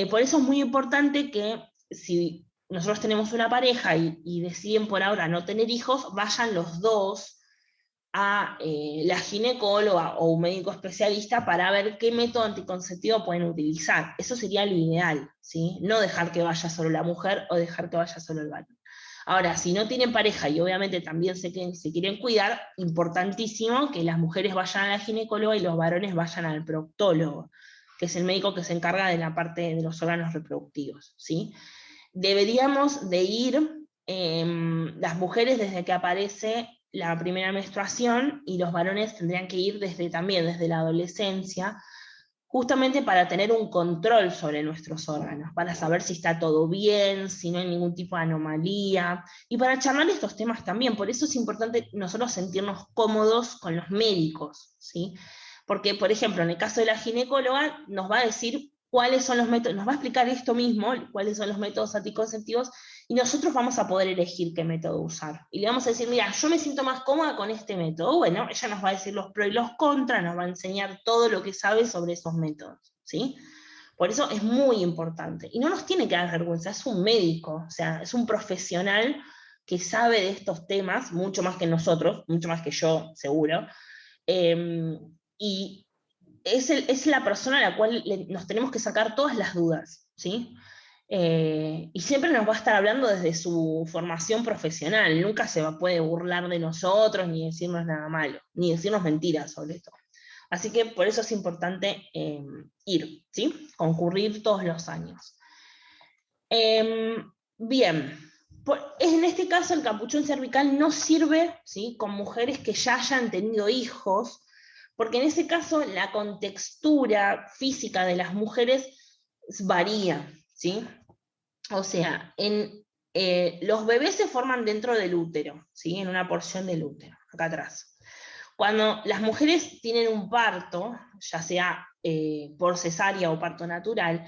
Por eso es muy importante que si nosotros tenemos una pareja y deciden por ahora no tener hijos, vayan los dos a la ginecóloga o un médico especialista para ver qué método anticonceptivo pueden utilizar. Eso sería lo ideal, ¿sí? No dejar que vaya solo la mujer o dejar que vaya solo el varón. Ahora, si no tienen pareja y obviamente también se quieren cuidar, importantísimo que las mujeres vayan a la ginecóloga y los varones vayan al proctólogo, que es el médico que se encarga de la parte de los órganos reproductivos, ¿sí? Deberíamos de ir, las mujeres desde que aparece la primera menstruación, y los varones tendrían que ir también desde la adolescencia, justamente para tener un control sobre nuestros órganos, para saber si está todo bien, si no hay ningún tipo de anomalía, y para charlar estos temas también. Por eso es importante nosotros sentirnos cómodos con los médicos, ¿sí? Porque, por ejemplo, en el caso de la ginecóloga, nos va a decir cuáles son los métodos, nos va a explicar esto mismo, cuáles son los métodos anticonceptivos, y nosotros vamos a poder elegir qué método usar. Y le vamos a decir, mira, yo me siento más cómoda con este método. Bueno, ella nos va a decir los pros y los contras, nos va a enseñar todo lo que sabe sobre esos métodos, ¿sí? Por eso es muy importante. Y no nos tiene que dar vergüenza, es un médico, o sea, es un profesional que sabe de estos temas, mucho más que nosotros, mucho más que yo, seguro. Y es la persona a la cual nos tenemos que sacar todas las dudas, ¿sí? Y siempre nos va a estar hablando desde su formación profesional, nunca puede burlar de nosotros, ni decirnos nada malo, ni decirnos mentiras sobre esto. Así que por eso es importante ir, ¿sí? Concurrir todos los años. Bien, en este caso el capuchón cervical no sirve, ¿sí?, con mujeres que ya hayan tenido hijos, porque en ese caso la contextura física de las mujeres varía, ¿sí? O sea, los bebés se forman dentro del útero, ¿sí?, en una porción del útero, acá atrás. Cuando las mujeres tienen un parto, ya sea por cesárea o parto natural,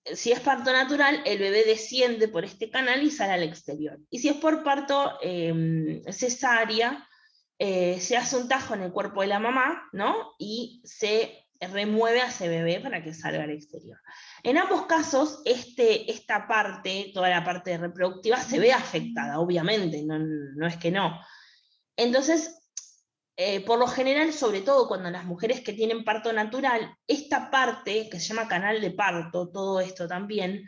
si es parto natural, el bebé desciende por este canal y sale al exterior. Y si es por parto cesárea, se hace un tajo en el cuerpo de la mamá, ¿no? Y se remueve a ese bebé para que salga al exterior. En ambos casos, esta parte, toda la parte reproductiva, se ve afectada, obviamente, no es que no. Entonces, por lo general, sobre todo cuando las mujeres que tienen parto natural, esta parte, que se llama canal de parto, todo esto también,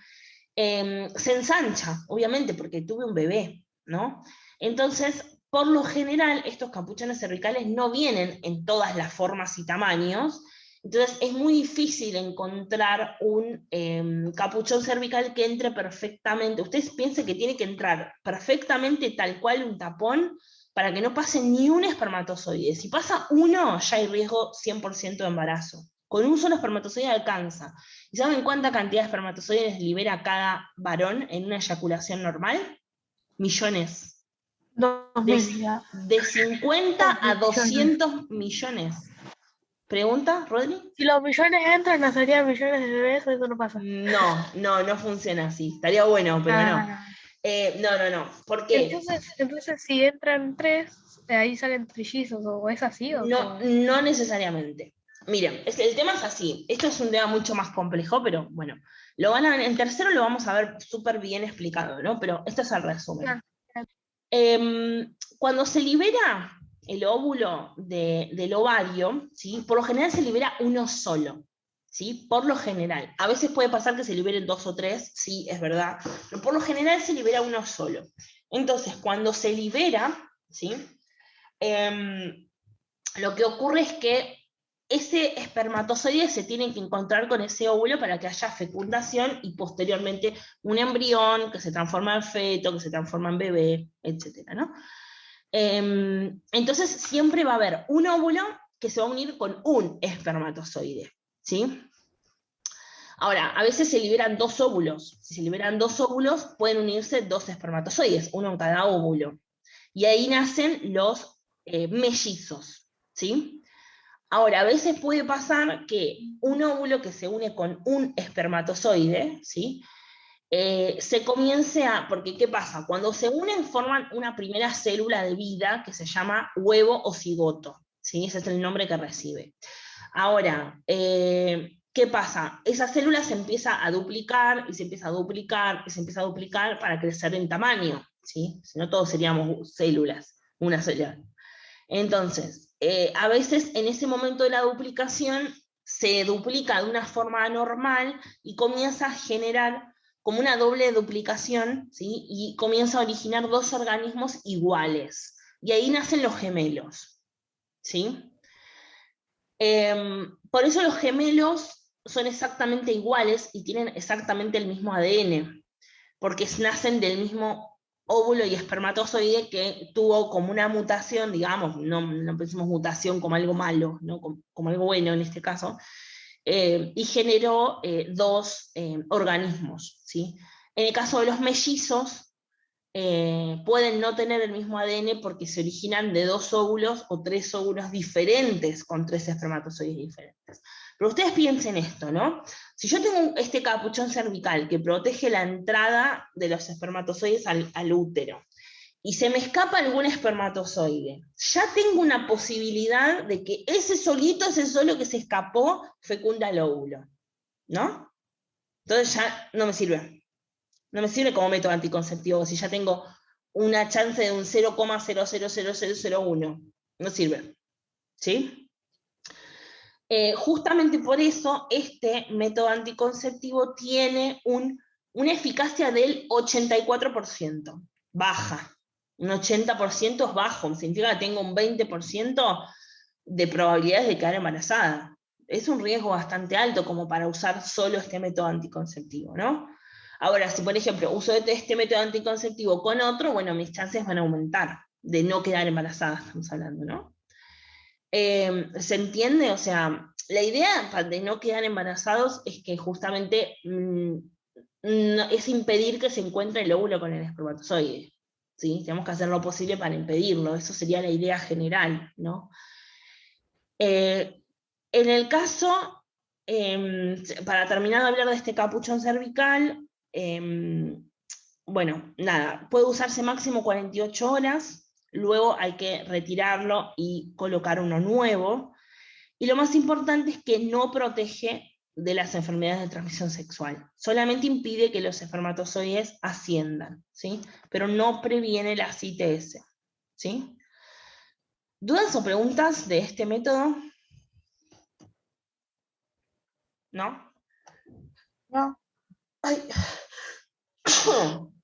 se ensancha, obviamente, porque tuve un bebé, ¿no? Entonces, por lo general, estos capuchones cervicales no vienen en todas las formas y tamaños, entonces es muy difícil encontrar un capuchón cervical que entre perfectamente. Ustedes piensen que tiene que entrar perfectamente tal cual un tapón para que no pase ni un espermatozoide. Si pasa uno, ya hay riesgo 100% de embarazo. Con un solo espermatozoide alcanza. ¿Y saben cuánta cantidad de espermatozoides libera cada varón en una eyaculación normal? Millones. 2000 ya. De 50 a 200 millones. ¿Pregunta, Rodri? Si los millones entran, nacerían millones de bebés, o eso no pasa. No funciona así. Estaría bueno, pero no. No. ¿Por qué? Entonces si entran 3, ahí salen trillizos, o es así, o No necesariamente. Miren, el tema es así. Esto es un tema mucho más complejo, pero bueno, en tercero lo vamos a ver súper bien explicado, ¿no? Pero esto es el resumen. Cuando se libera el óvulo del ovario, ¿sí?, por lo general se libera uno solo, ¿sí? Por lo general. A veces puede pasar que se liberen 2 o 3, sí, es verdad, pero por lo general se libera uno solo. Entonces, cuando se libera, ¿sí?, lo que ocurre es que ese espermatozoide se tiene que encontrar con ese óvulo para que haya fecundación y posteriormente un embrión que se transforma en feto, que se transforma en bebé, etc., ¿no? Entonces siempre va a haber un óvulo que se va a unir con un espermatozoide, ¿sí? Ahora, a veces se liberan 2 óvulos. Si se liberan 2 óvulos, pueden unirse 2 espermatozoides, uno en cada óvulo. Y ahí nacen los mellizos, ¿sí? Ahora, a veces puede pasar que un óvulo que se une con un espermatozoide, ¿sí?, se comience a... Porque, ¿qué pasa? Cuando se unen forman una primera célula de vida que se llama huevo o cigoto, ¿sí? Ese es el nombre que recibe. Ahora, ¿qué pasa? Esa célula se empieza a duplicar, y se empieza a duplicar, y se empieza a duplicar para crecer en tamaño, ¿sí? Si no, todos seríamos células, una célula. Entonces, a veces en ese momento de la duplicación se duplica de una forma anormal y comienza a generar como una doble duplicación, ¿sí? Y comienza a originar dos organismos iguales. Y ahí nacen los gemelos, ¿sí? Por eso los gemelos son exactamente iguales y tienen exactamente el mismo ADN, porque nacen del mismo óvulo y espermatozoide que tuvo como una mutación, digamos, no pensemos mutación como algo malo, ¿no? como algo bueno en este caso, y generó dos organismos, ¿sí? En el caso de los mellizos, pueden no tener el mismo ADN porque se originan de dos óvulos o tres óvulos diferentes con tres espermatozoides diferentes. Pero ustedes piensen esto, ¿no? Si yo tengo este capuchón cervical que protege la entrada de los espermatozoides al útero, y se me escapa algún espermatozoide, ya tengo una posibilidad de que ese solo que se escapó, fecunda el óvulo, ¿no? Entonces ya no me sirve. No me sirve como método anticonceptivo si ya tengo una chance de un 0,000001. No sirve. ¿Sí? Justamente por eso este método anticonceptivo tiene una eficacia del 84%. Baja. Un 80% es bajo. Significa que tengo un 20% de probabilidades de quedar embarazada. Es un riesgo bastante alto como para usar solo este método anticonceptivo, ¿no? Ahora, si por ejemplo uso este método anticonceptivo con otro, bueno, mis chances van a aumentar de no quedar embarazada, estamos hablando, ¿no? ¿Se entiende? O sea, la idea de no quedar embarazados es que justamente es impedir que se encuentre el óvulo con el espermatozoide, ¿sí? Tenemos que hacer lo posible para impedirlo, eso sería la idea general, ¿no? En el caso, para terminar de hablar de este capuchón cervical, bueno, nada, puede usarse máximo 48 horas, luego hay que retirarlo y colocar uno nuevo, y lo más importante es que no protege de las enfermedades de transmisión sexual, solamente impide que los espermatozoides asciendan, ¿sí? Pero no previene las ITS, ¿sí? ¿Dudas o preguntas de este método? ¿No? No. Ay,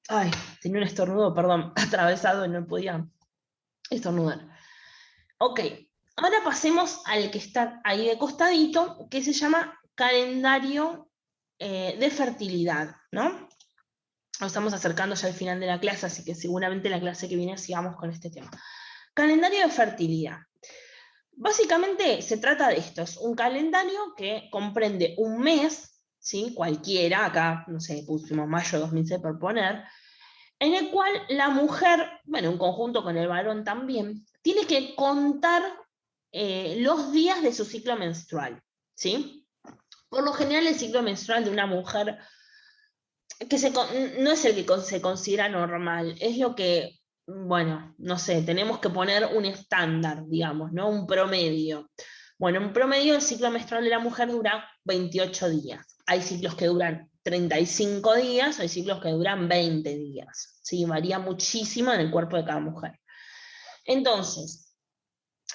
ay, tenía un estornudo, perdón, atravesado y no podía estornudar. Ok, ahora pasemos al que está ahí de costadito, que se llama calendario de fertilidad, ¿no? Nos estamos acercando ya al final de la clase, así que seguramente la clase que viene sigamos con este tema. Calendario de fertilidad. Básicamente se trata de esto, es un calendario que comprende un mes, ¿sí? Cualquiera, acá, no sé, pusimos mayo de 2006 por poner, en el cual la mujer, bueno, en conjunto con el varón también, tiene que contar los días de su ciclo menstrual, ¿sí? Por lo general el ciclo menstrual de una mujer no es el que se considera normal, es lo que, bueno, no sé, tenemos que poner un estándar, digamos, ¿no? Un promedio. Bueno, un promedio el ciclo menstrual de la mujer dura 28 días. Hay ciclos que duran 35 días, hay ciclos que duran 20 días. Sí, varía muchísimo en el cuerpo de cada mujer. Entonces,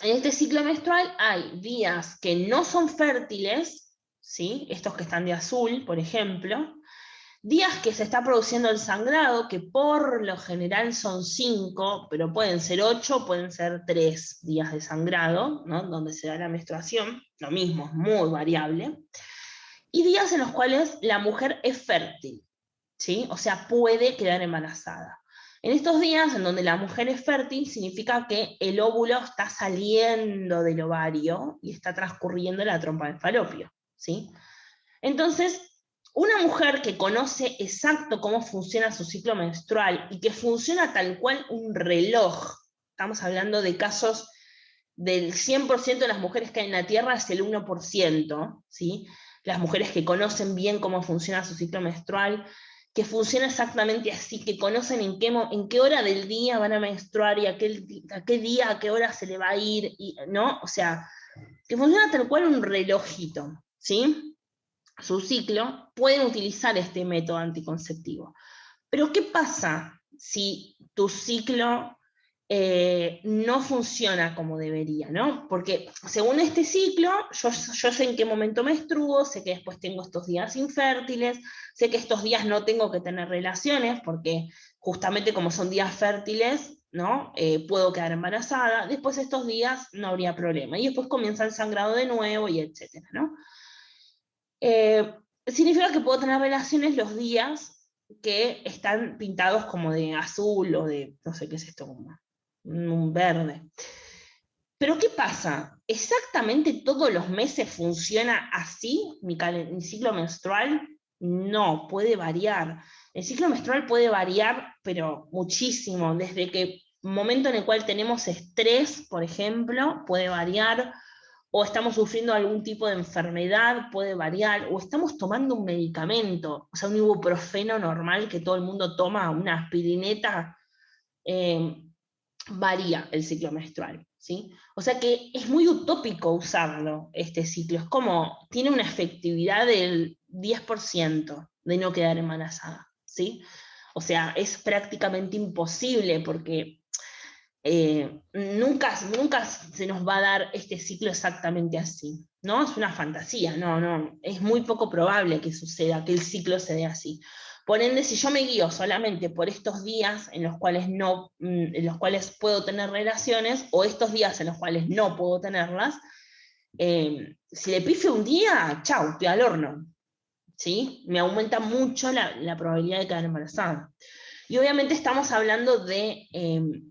en este ciclo menstrual hay días que no son fértiles, ¿sí? Estos que están de azul, por ejemplo, días que se está produciendo el sangrado, que por lo general son 5, pero pueden ser 8, pueden ser 3 días de sangrado, ¿no? Donde se da la menstruación, lo mismo, es muy variable, y días en los cuales la mujer es fértil, ¿sí? O sea, puede quedar embarazada. En estos días en donde la mujer es fértil, significa que el óvulo está saliendo del ovario y está transcurriendo la trompa del falopio, ¿sí? Entonces, una mujer que conoce exacto cómo funciona su ciclo menstrual y que funciona tal cual un reloj, estamos hablando de casos del 100% de las mujeres que hay en la Tierra es el 1%, ¿sí? Las mujeres que conocen bien cómo funciona su ciclo menstrual, que funciona exactamente así, que conocen en qué hora del día van a menstruar y a qué día, a qué hora se le va a ir, ¿no? O sea, que funciona tal cual un relojito, ¿sí? Su ciclo, pueden utilizar este método anticonceptivo. Pero ¿qué pasa si tu ciclo no funciona como debería, ¿no? Porque según este ciclo, yo sé en qué momento menstruo, sé que después tengo estos días infértiles, sé que estos días no tengo que tener relaciones, porque justamente como son días fértiles, ¿no? Puedo quedar embarazada, después estos días no habría problema, y después comienza el sangrado de nuevo, y etcétera, ¿no? Significa que puedo tener relaciones los días que están pintados como de azul o de, no sé qué es esto, como un verde. Pero ¿qué pasa? ¿Exactamente todos los meses funciona así mi ciclo menstrual? No, puede variar. El ciclo menstrual puede variar, pero muchísimo, desde que momento en el cual tenemos estrés, por ejemplo, puede variar, o estamos sufriendo algún tipo de enfermedad, puede variar, o estamos tomando un medicamento, o sea, un ibuprofeno normal que todo el mundo toma, una aspirineta, varía el ciclo menstrual, ¿sí? O sea que es muy utópico usarlo, este ciclo, es como, tiene una efectividad del 10% de no quedar embarazada, ¿sí? O sea, es prácticamente imposible porque nunca se nos va a dar este ciclo exactamente así, ¿no? Es una fantasía, no, es muy poco probable que suceda, que el ciclo se dé así. Por ende, si yo me guío solamente por estos días en los cuales en los cuales puedo tener relaciones, o estos días en los cuales no puedo tenerlas, si le pifio un día, chau, estoy al horno, ¿sí? Me aumenta mucho la probabilidad de quedar embarazada. Y obviamente estamos hablando de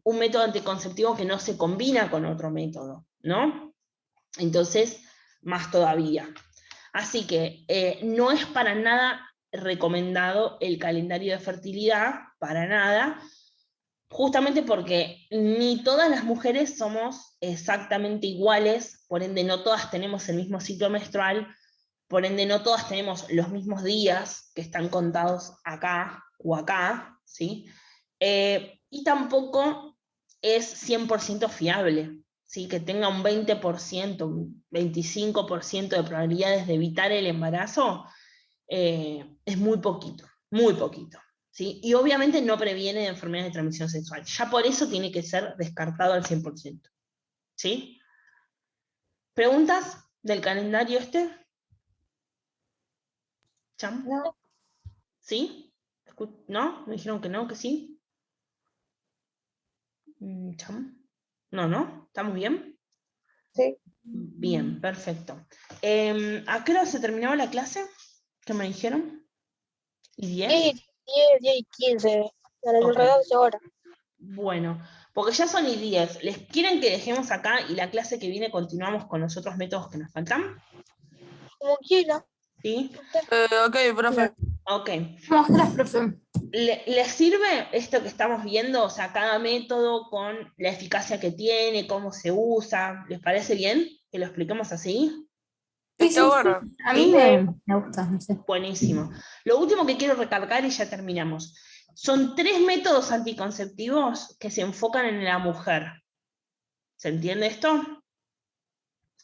un método anticonceptivo que no se combina con otro método, ¿no? Entonces, más todavía. Así que no es para nada recomendado el calendario de fertilidad, para nada, justamente porque ni todas las mujeres somos exactamente iguales, por ende no todas tenemos el mismo ciclo menstrual, por ende no todas tenemos los mismos días que están contados acá o acá, ¿sí? Y tampoco es 100% fiable, ¿sí? Que tenga un 20%, un 25% de probabilidades de evitar el embarazo, es muy poquito, muy poquito. ¿Sí? Y obviamente no previene de enfermedades de transmisión sexual. Ya por eso tiene que ser descartado al 100%. ¿Sí? ¿Preguntas del calendario este? ¿Cham? No. ¿Sí? ¿No? ¿Me dijeron que no, que sí? ¿Cham? No, ¿estamos bien? Sí. Bien, perfecto. ¿A qué hora se terminaba la clase? ¿Qué me dijeron? ¿Y 10? 10 y 15. Ok. Alrededor de ahora. Bueno, porque ya son y 10. ¿Les quieren que dejemos acá y la clase que viene continuamos con los otros métodos que nos faltan? Como quiera. ¿Sí? Ok, profe. Ok. Ostras, profe. ¿Les sirve esto que estamos viendo? O sea, cada método con la eficacia que tiene, cómo se usa. ¿Les parece bien que lo expliquemos así? Sí, Está sí, bueno. sí. A mí me gusta, no sé. Buenísimo. Lo último que quiero recargar y ya terminamos. Son 3 métodos anticonceptivos que se enfocan en la mujer. ¿Se entiende esto?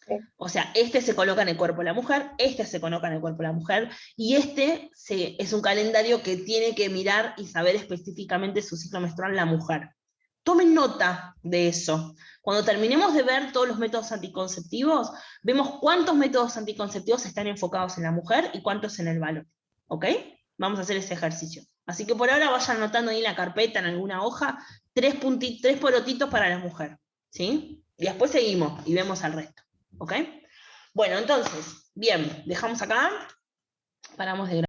Sí. O sea, este se coloca en el cuerpo de la mujer, este se coloca en el cuerpo de la mujer, y este es un calendario que tiene que mirar y saber específicamente su ciclo menstrual la mujer. Tomen nota de eso. Cuando terminemos de ver todos los métodos anticonceptivos, vemos cuántos métodos anticonceptivos están enfocados en la mujer y cuántos en el varón. ¿Ok? Vamos a hacer ese ejercicio. Así que por ahora vayan anotando ahí en la carpeta, en alguna hoja, 3 porotitos para la mujer. ¿Sí? Y después seguimos y vemos al resto. ¿Ok? Bueno, entonces, bien, dejamos acá, paramos de grabar.